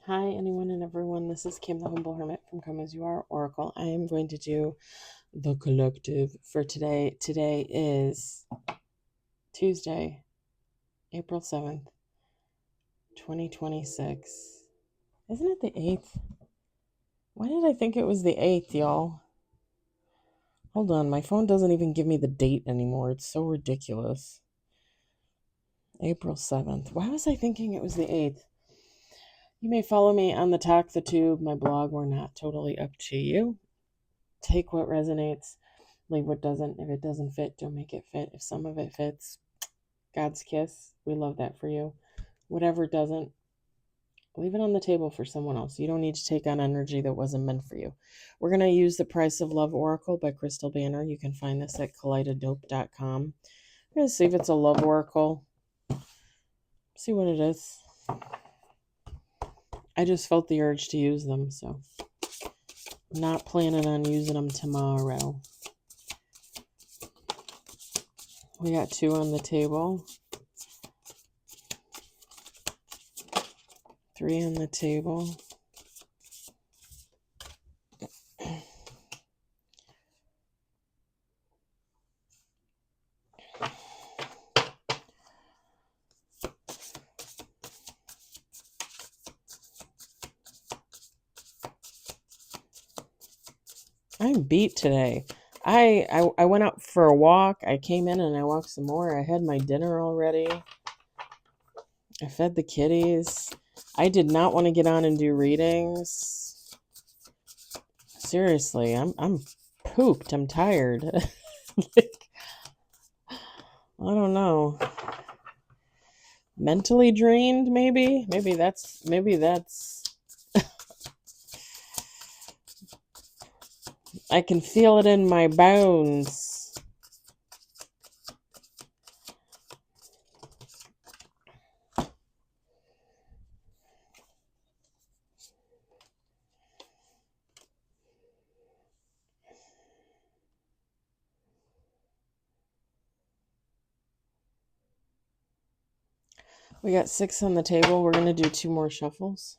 Hi, anyone and everyone. This is Kim, the Humble Hermit from Come As You Are Oracle. I am going to do the collective for today. Today is Tuesday, April 7th, 2026. Isn't it the 8th? Why did I think it was the 8th, y'all? Hold on, my phone doesn't even give me the date anymore. It's so ridiculous. April 7th. Why was I thinking it was the 8th? You may follow me on the Talk the Tube, my blog. We're not totally up to you. Take what resonates, leave what doesn't. If it doesn't fit, don't make it fit. If some of it fits, God's kiss. We love that for you. Whatever doesn't, leave it on the table for someone else. You don't need to take on energy that wasn't meant for you. We're going to use The Price of Love Oracle by Crystal Banner. You can find this at kaleidodope.com. I'm going to see if it's a love oracle. See what it is. I just felt the urge to use them, so I'm not planning on using them tomorrow. We got 2 on the table. 3 on the table. I'm beat today. I went out for a walk. I came in and I walked some more. I had my dinner already. I fed the kitties. I did not want to get on and do readings. Seriously, I'm pooped. I'm tired. Like, I don't know. Mentally drained, maybe? Maybe that's I can feel it in my bones. We got 6 on the table. We're going to do 2 more shuffles.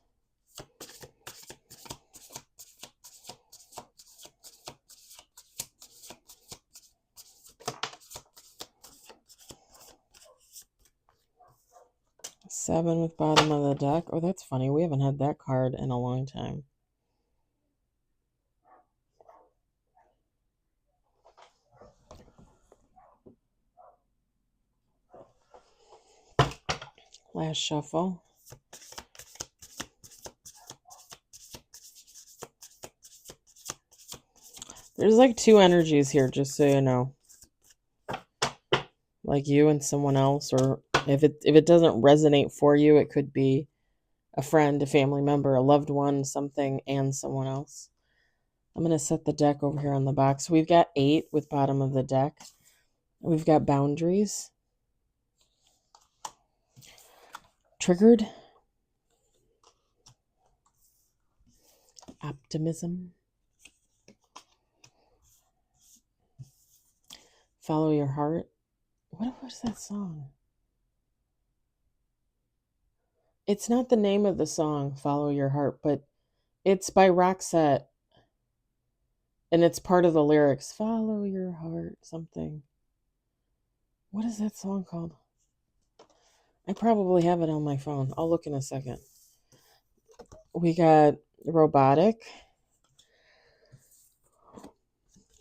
Seven with bottom of the deck. Oh, that's funny. We haven't had that card in a long time. Last shuffle. There's like 2 energies here, just so you know. Like you and someone else, or if it doesn't resonate for you, it could be a friend, a family member, a loved one, something, and someone else. I'm going to set the deck over here on the box. We've got 8 with bottom of the deck. We've got boundaries. Triggered. Optimism. Follow your heart. What was that song? It's not the name of the song, Follow Your Heart, but it's by Roxette. And it's part of the lyrics. Follow your heart, something. What is that song called? I probably have it on my phone. I'll look in a second. We got robotic,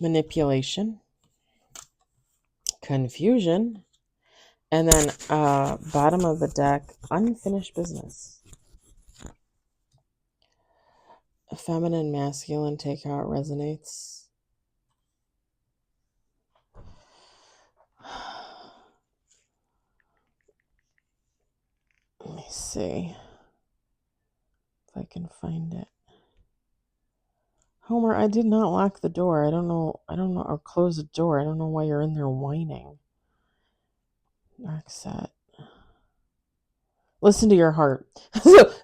manipulation, confusion, and then bottom of the deck, unfinished business. Feminine, masculine, take how it resonates. Let me see if I can find it. Homer, I did not lock the door. I don't know, or close the door. I don't know why you're in there whining. Dark set. Listen to your heart.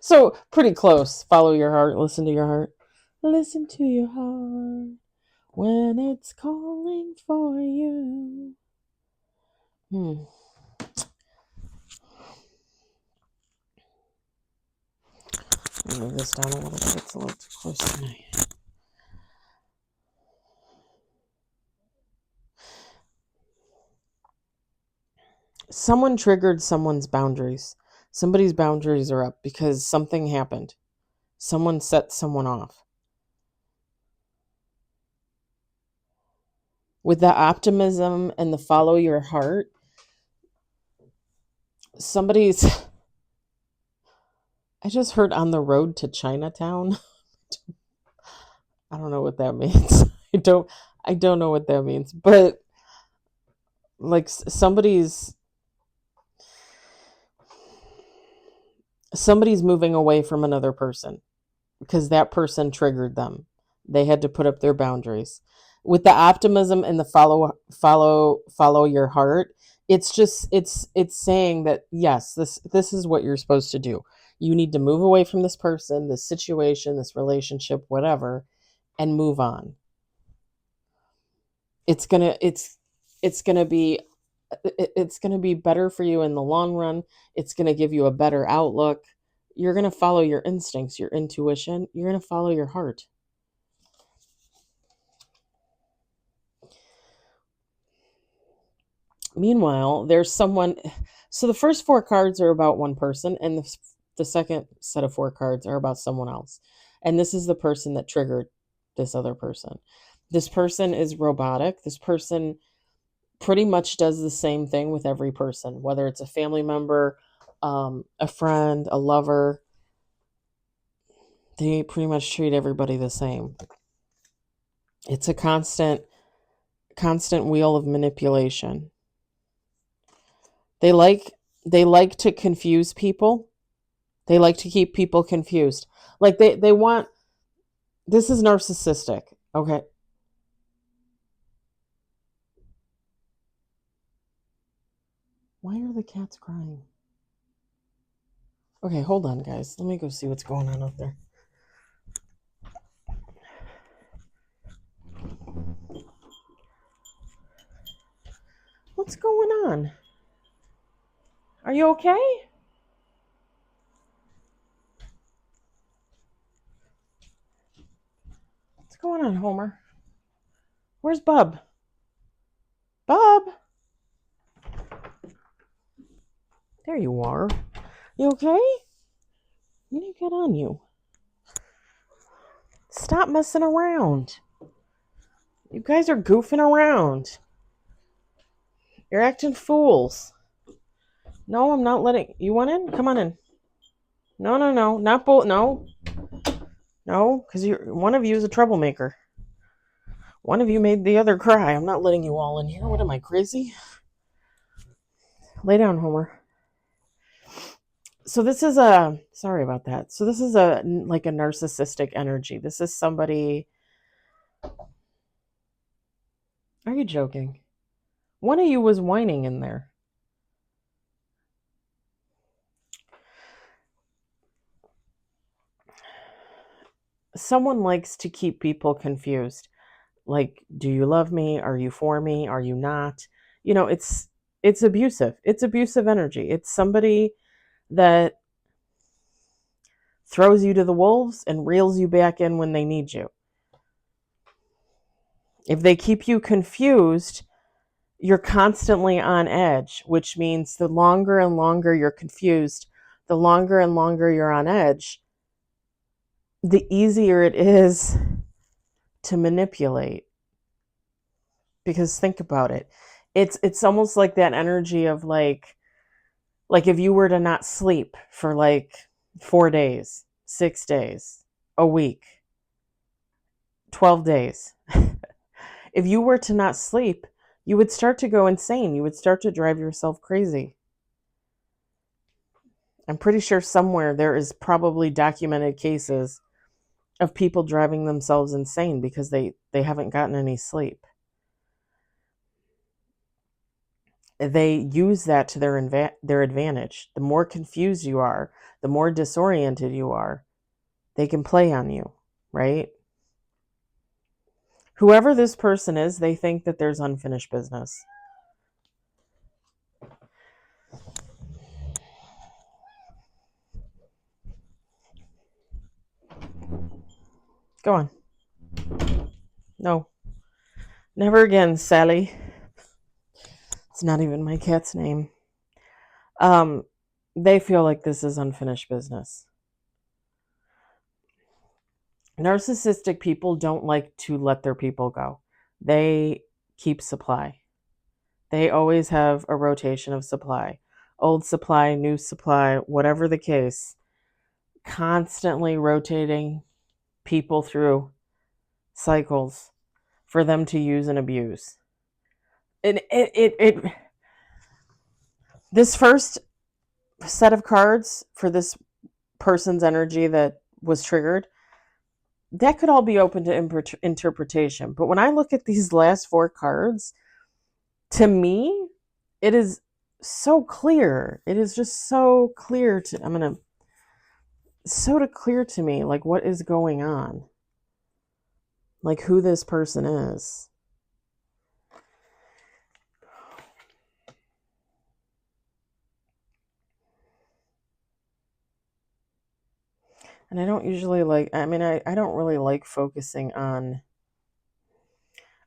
so pretty close. Follow your heart. Listen to your heart. Listen to your heart when it's calling for you. Move this down a little bit. It's a little too close tonight. Someone triggered someone's boundaries. Somebody's boundaries are up because something happened. Someone set someone off. With the optimism and the follow your heart, somebody's, I just heard on the road to Chinatown. I don't know what that means. I don't know what that means, but like somebody's moving away from another person because that person triggered them. They had to put up their boundaries. With the optimism and the follow your heart, it's just it's saying that yes, this is what you're supposed to do. You need to move away from this person, this situation, this relationship, whatever, and move on. It's going to it's going to be it's going to be better for you in the long run. It's going to give you a better outlook. You're going to follow your instincts, your intuition. You're going to follow your heart. Meanwhile, there's someone. So the first 4 cards are about one person, and the second set of 4 cards are about someone else. And this is the person that triggered this other person. This person is robotic. This person pretty much does the same thing with every person, whether it's a family member, a friend, a lover. They pretty much treat everybody the same. It's a constant wheel of manipulation. They like to confuse people. They like to keep people confused. Like they want, this is narcissistic. Okay. Why are the cats crying? Okay, hold on, guys. Let me go see what's going on out there. What's going on? Are you okay? What's going on, Homer? Where's Bub? Bub? There you are. You okay? You need to get on you. Stop messing around. You guys are goofing around. You're acting fools. No, I'm not letting you want in. Come on in. No, not both. No, because one of you is a troublemaker. One of you made the other cry. I'm not letting you all in here. What am I, crazy? Lay down, Homer. So this is sorry about that. So this is like a narcissistic energy. This is somebody. Are you joking? One of you was whining in there. Someone likes to keep people confused. Like, do you love me? Are you for me? Are you not? It's abusive. It's abusive energy. It's somebody that throws you to the wolves and reels you back in when they need you. If they keep you confused, you're constantly on edge, which means the longer and longer you're confused, the longer and longer you're on edge, the easier it is to manipulate. Because think about it. It's almost like that energy of like if you were to not sleep for like 4 days, 6 days, a week, 12 days. If you were to not sleep, you would start to go insane. You would start to drive yourself crazy. I'm pretty sure somewhere there is probably documented cases of people driving themselves insane because they haven't gotten any sleep. They use that to their advantage. The more confused you are, the more disoriented you are, they can play on you, right? Whoever this person is, they think that there's unfinished business. Go on. No. Never again, Sally. It's not even my cat's name. They feel like this is unfinished business. Narcissistic people don't like to let their people go. They keep supply. They always have a rotation of supply. Old supply, new supply, whatever the case. Constantly rotating people through cycles for them to use and abuse. And this first set of cards for this person's energy that was triggered, that could all be open to interpretation. But when I look at these last 4 cards, to me, it is so clear. It is just so clear clear to me, like what is going on, like who this person is. And I don't usually I don't really like focusing on,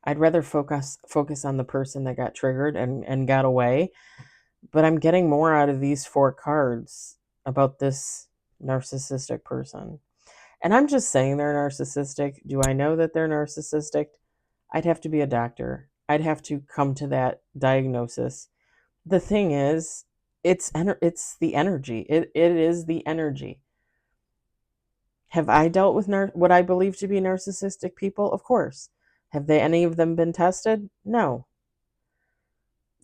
I'd rather focus on the person that got triggered and got away. But I'm getting more out of these 4 cards about this narcissistic person. And I'm just saying they're narcissistic. Do I know that they're narcissistic? I'd have to be a doctor. I'd have to come to that diagnosis. The thing is, it's the energy. It is the energy. Have I dealt with what I believe to be narcissistic people? Of course. Have any of them been tested? No.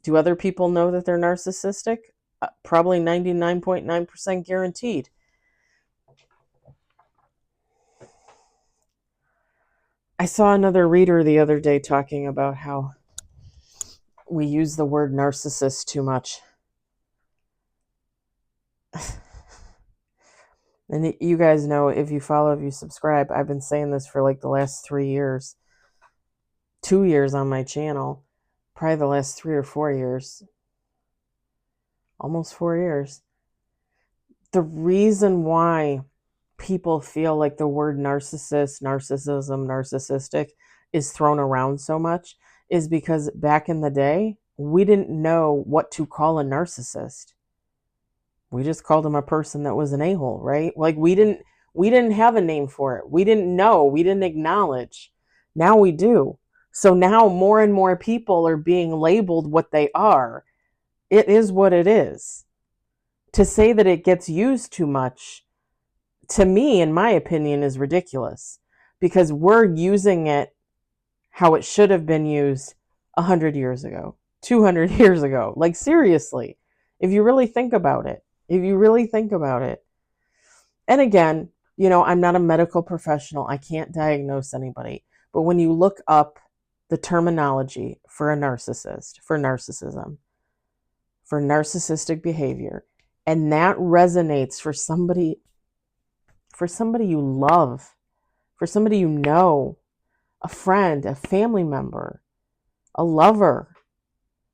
Do other people know that they're narcissistic? Probably 99.9% guaranteed. I saw another reader the other day talking about how we use the word narcissist too much. And you guys know, if you follow, if you subscribe, I've been saying this for like the last 3 years. 2 years on my channel. Probably the last 3 or 4 years. Almost 4 years. The reason why people feel like the word narcissist, narcissism, narcissistic is thrown around so much is because back in the day, we didn't know what to call a narcissist. We just called him a person that was an a-hole, right? Like we didn't have a name for it. We didn't know. We didn't acknowledge. Now we do. So now more and more people are being labeled what they are. It is what it is. To say that it gets used too much, to me, in my opinion, is ridiculous. Because we're using it how it should have been used 100 years ago, 200 years ago. Like seriously, if you really think about it. And again, I'm not a medical professional. I can't diagnose anybody. But when you look up the terminology for a narcissist, for narcissism, for narcissistic behavior, and that resonates for somebody you love, for somebody you know, a friend, a family member, a lover,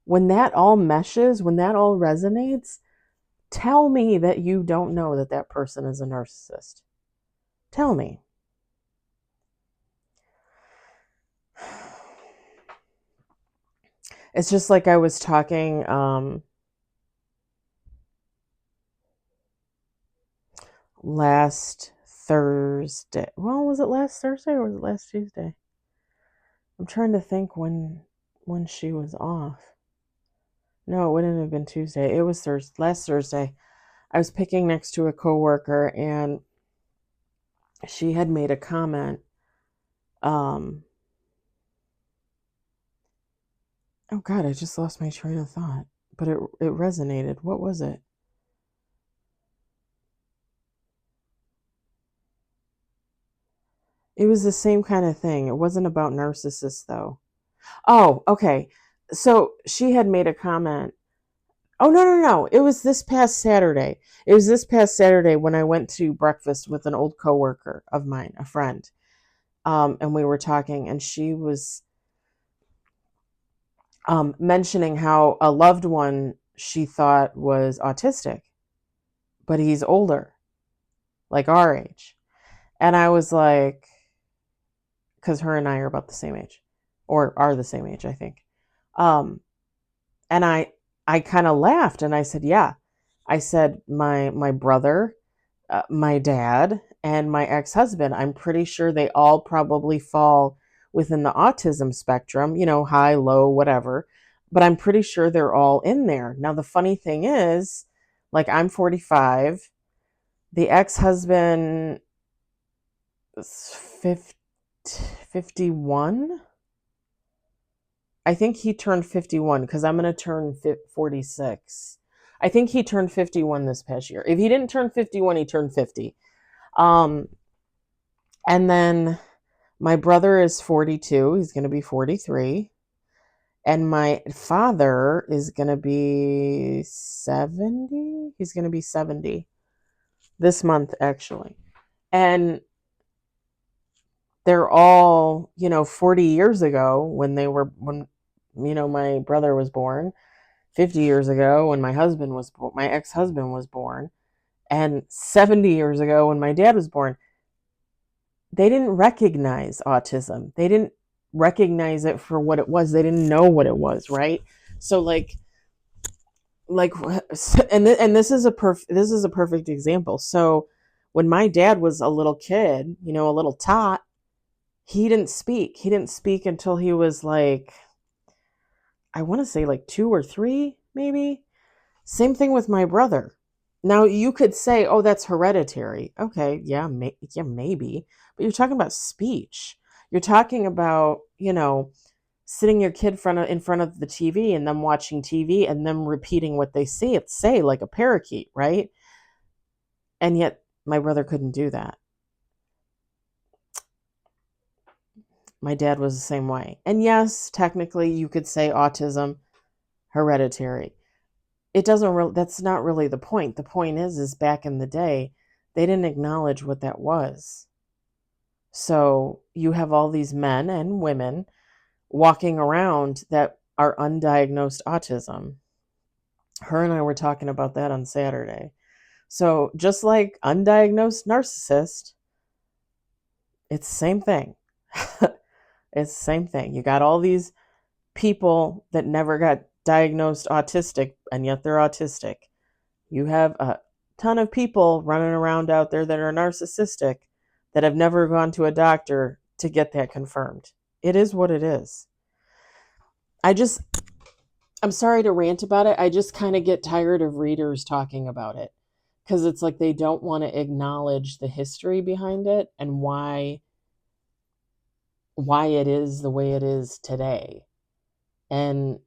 when that all meshes, when that all resonates, tell me that you don't know that that person is a narcissist. Tell me. It's just like I was talking last Thursday. Well, was it last Thursday or was it last Tuesday? I'm trying to think when she was off. No, it wouldn't have been Tuesday. It was last Thursday. I was picking next to a coworker and she had made a comment. Oh God, I just lost my train of thought. But it resonated. What was it? It was the same kind of thing. It wasn't about narcissists though. Oh, okay. So she had made a comment. Oh, no. It was this past Saturday. When I went to breakfast with an old coworker of mine, a friend. And we were talking, and she was mentioning how a loved one she thought was autistic, but he's older, like our age. And I was like, because her and I are about the same age, or are the same age, I think. And I kind of laughed and I said, yeah. I said, my brother, my dad, and my ex-husband, I'm pretty sure they all probably fall within the autism spectrum, high, low, whatever. But I'm pretty sure they're all in there. Now, the funny thing is, like, I'm 45. The ex-husband is 51. I think he turned 51 because I'm going to turn 46. I think he turned 51 this past year. If he didn't turn 51, he turned 50. And then my brother is 42. He's going to be 43. And my father is going to be 70. He's going to be 70 this month, actually. And they're all, 40 years ago when my brother was born, 50 years ago when my ex-husband was born, and 70 years ago when my dad was born. They didn't recognize autism. They didn't recognize it for what it was. They didn't know what it was, right? So and this is a perfect example. So when my dad was a little kid, a little tot, he didn't speak. He didn't speak until he was like, I want to say like 2 or 3, maybe. Same thing with my brother. Now you could say, "Oh, that's hereditary." Okay, yeah, maybe. But you're talking about speech. You're talking about, sitting your kid in front of the TV and them watching TV and them repeating what they say like a parakeet, right? And yet my brother couldn't do that. My dad was the same way. And yes, technically you could say autism hereditary. That's not really the point. The point is back in the day, they didn't acknowledge what that was. So you have all these men and women walking around that are undiagnosed autism. Her and I were talking about that on Saturday. So just like undiagnosed narcissist, it's the same thing. It's the same thing. You got all these people that never got diagnosed autistic, and yet they're autistic. You have a ton of people running around out there that are narcissistic that have never gone to a doctor to get that confirmed. It is what it is. I'm sorry to rant about it. I just kind of get tired of readers talking about it because it's like they don't want to acknowledge the history behind it and why it is the way it is today. And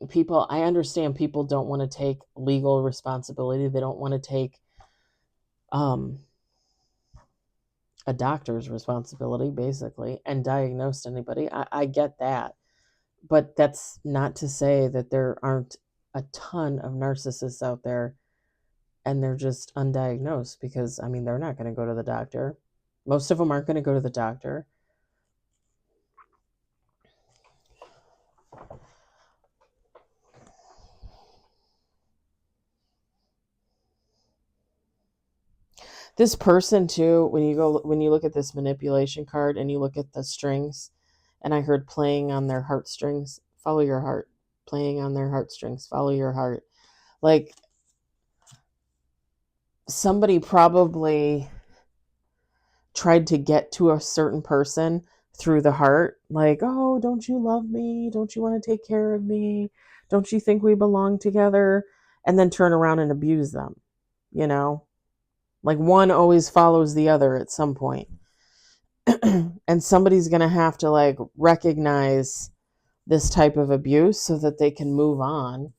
I understand people don't want to take legal responsibility. They don't want to take a doctor's responsibility, basically, and diagnose anybody. I get that. But that's not to say that there aren't a ton of narcissists out there and they're just undiagnosed because, they're not going to go to the doctor. Most of them aren't going to go to the doctor. This person too, when you look at this manipulation card and you look at the strings, and I heard playing on their heartstrings, follow your heart. Playing on their heartstrings, follow your heart. Like somebody probably tried to get to a certain person through the heart, like, oh, don't you love me? Don't you want to take care of me? Don't you think we belong together? And then turn around and abuse them, like one always follows the other at some point. And somebody's going to have to like recognize this type of abuse so that they can move on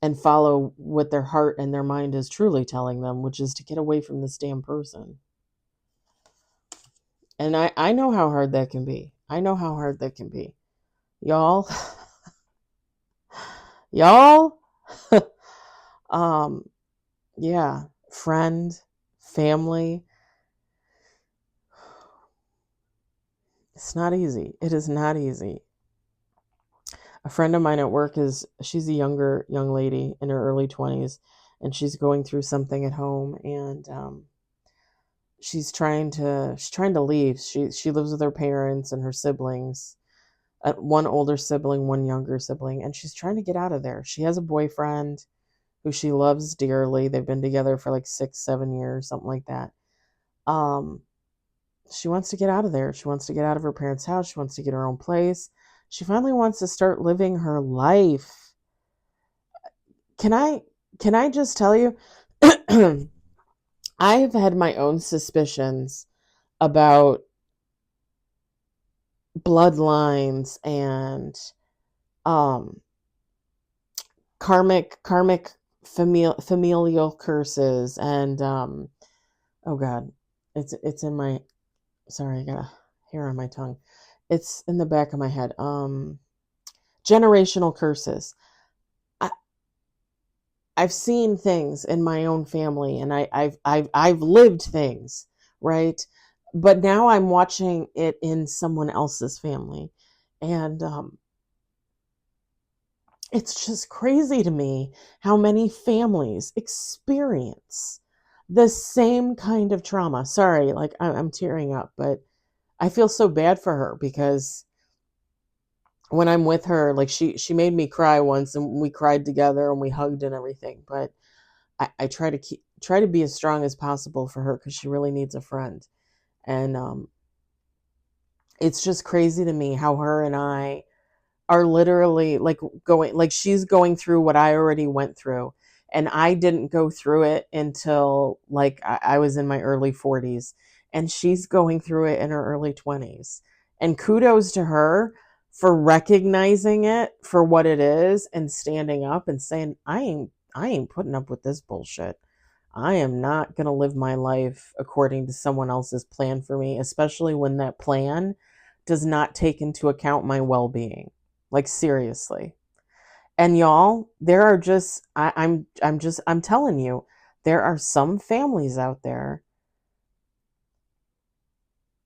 and follow what their heart and their mind is truly telling them, which is to get away from this damn person. And I know how hard that can be. I know how hard that can be. Y'all, yeah, friend, family. It's not easy. It is not easy. A friend of mine at work she's a younger young lady in her early 20s, and she's going through something at home, and she's trying to leave. She lives with her parents and her siblings, one older sibling, one younger sibling, and she's trying to get out of there. She has a boyfriend who she loves dearly. They've been together for like 6-7 years, something like that. um she wants to get out of there. She wants to get out of her parents' house. She wants to get her own place. She finally wants to start living her life. Can I just tell you, I've had my own suspicions about bloodlines and um karmic familial curses and oh god, it's in my, sorry, I got a hair on my tongue. It's in the back of my head. Generational curses. I, I've seen things in my own family, and I've lived things, right? But now I'm watching it in someone else's family, and it's just crazy to me how many families experience the same kind of trauma. Sorry, like I'm tearing up, but I feel so bad for her because when I'm with her, like she made me cry once, and we cried together and we hugged and everything. But I try to be as strong as possible for her because she really needs a friend. And it's just crazy to me how her and I are literally like going, like she's going through what I already went through. And I didn't go through it until like I was in my early 40s. And she's going through it in her early 20s. And kudos to her for recognizing it for what it is and standing up and saying, I ain't putting up with this bullshit. I am not going to live my life according to someone else's plan for me, especially when that plan does not take into account my well-being. Like seriously. And y'all, there are just I'm telling you, there are some families out there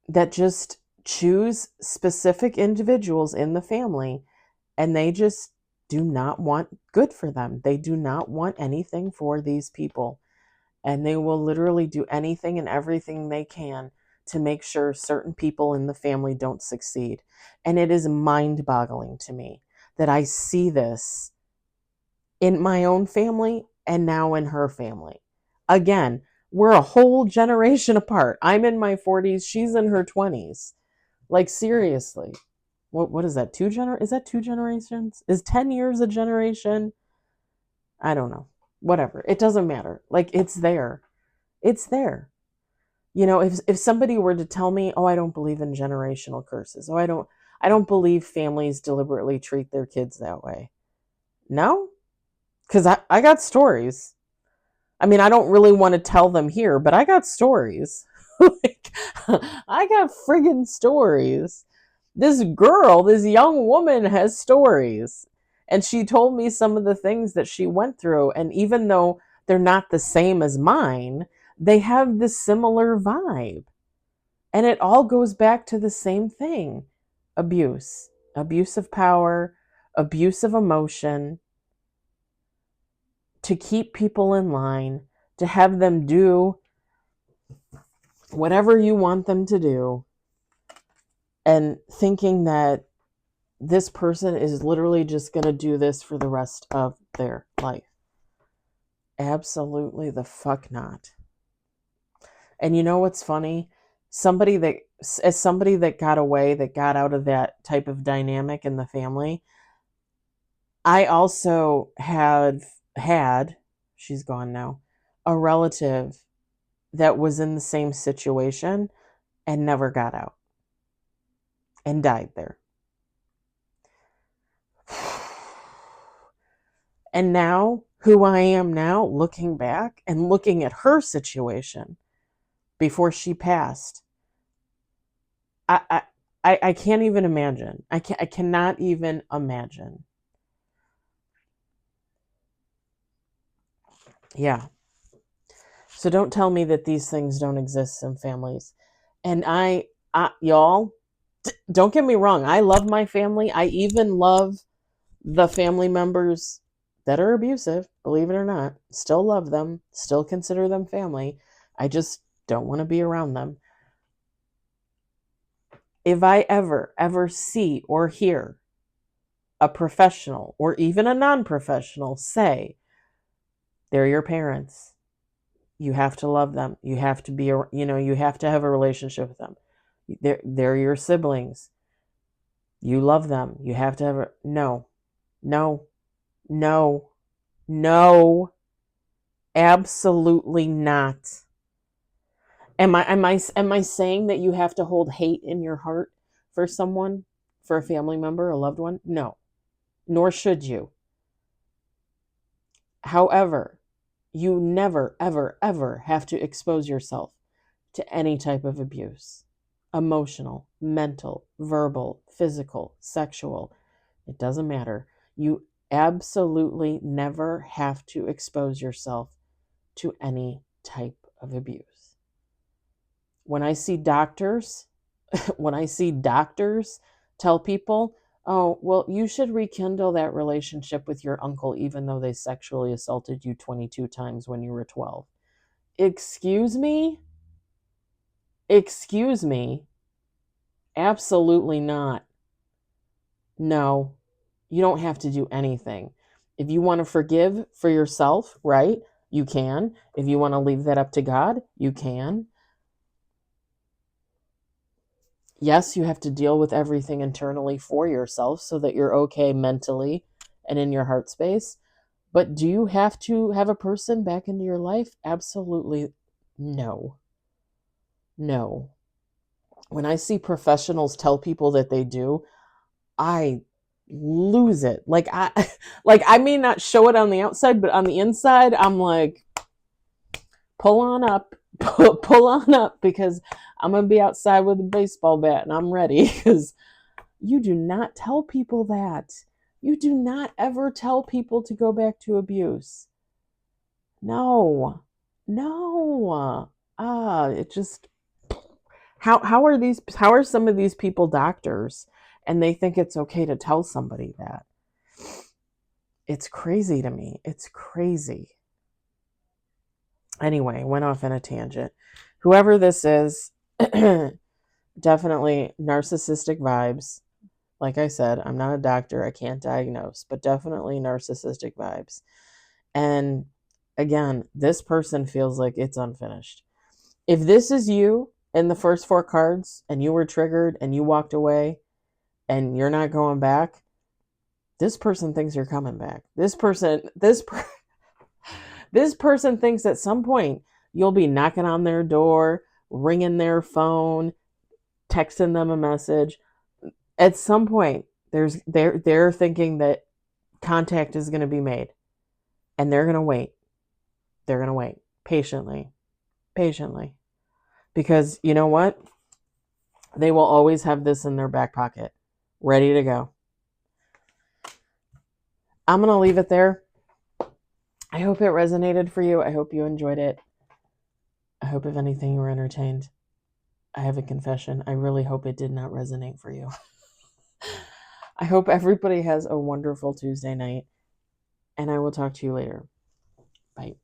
that just choose specific individuals in the family, and they just do not want good for them. They do not want anything for these people. And they will literally do anything and everything they can to make sure certain people in the family don't succeed. And it is mind-boggling to me that I see this in my own family and now in her family. Again, we're a whole generation apart. I'm in my 40s, she's in her 20s. Like seriously. What is that? Is that two generations? Is 10 years a generation? I don't know. Whatever. It doesn't matter. Like it's there. It's there. You know, if somebody were to tell me, "Oh, I don't believe in generational curses. Oh, I don't believe families deliberately treat their kids that way." No? Cuz I got stories. I mean, I don't really want to tell them here, but I got stories. Like, I got friggin' stories. This girl, this young woman has stories. And she told me some of the things that she went through. And even though they're not the same as mine, they have this similar vibe. And it all goes back to the same thing: abuse of power, abuse of emotion, to keep people in line, to have them do whatever you want them to do, and thinking that this person is literally just going to do this for the rest of their life. Absolutely the fuck not. And you know what's funny? As somebody that got away, that got out of that type of dynamic in the family, I also had, she's gone now, a relative that was in the same situation and never got out and died there. And now, who I am now, looking back and looking at her situation before she passed, I I can't even imagine. I cannot even imagine. Yeah. So don't tell me that these things don't exist in families. And y'all, don't get me wrong. I love my family. I even love the family members that are abusive, believe it or not. Still love them, still consider them family. I just don't want to be around them. If I ever see or hear a professional or even a non-professional say, they're your parents, you have to love them, you have to be, you have to have a relationship with them, they're your siblings, you love them, you have to have no, no, no, no, absolutely not. Am I saying that you have to hold hate in your heart for someone, for a family member, a loved one? No, nor should you. However, you never, ever have to expose yourself to any type of abuse. Emotional, mental, verbal, physical, sexual. It doesn't matter. You absolutely never have to expose yourself to any type of abuse. When I see doctors, tell people, oh, well, you should rekindle that relationship with your uncle, even though they sexually assaulted you 22 times when you were 12. Excuse me? Excuse me? Absolutely not. No, you don't have to do anything. If you want to forgive for yourself, right? You can. If you want to leave that up to God, you can. Yes, you have to deal with everything internally for yourself so that you're okay mentally and in your heart space. But do you have to have a person back into your life? Absolutely no. No. When I see professionals tell people that they do, I lose it. I may not show it on the outside, but on the inside, I'm like, pull on up, pull on up, because I'm going to be outside with a baseball bat and I'm ready, because you do not tell people that. You do not ever tell people to go back to abuse. No. No. It just, how are some of these people doctors and they think it's okay to tell somebody that? It's crazy to me. It's crazy. Anyway, went off in a tangent. Whoever this is, definitely narcissistic vibes. Like I said, I'm not a doctor. I can't diagnose, but definitely narcissistic vibes. And again, this person feels like it's unfinished. If this is you in the first 4 cards and you were triggered and you walked away and you're not going back, this person thinks you're coming back. This person thinks at some point you'll be knocking on their door, ringing their phone, texting them a message. At some point, they're thinking that contact is going to be made, and they're going to wait. They're going to wait patiently, because you know what? They will always have this in their back pocket, ready to go. I'm going to leave it there. I hope it resonated for you. I hope you enjoyed it. I hope, if anything, you were entertained. I have a confession. I really hope it did not resonate for you. I hope everybody has a wonderful Tuesday night, and I will talk to you later. Bye.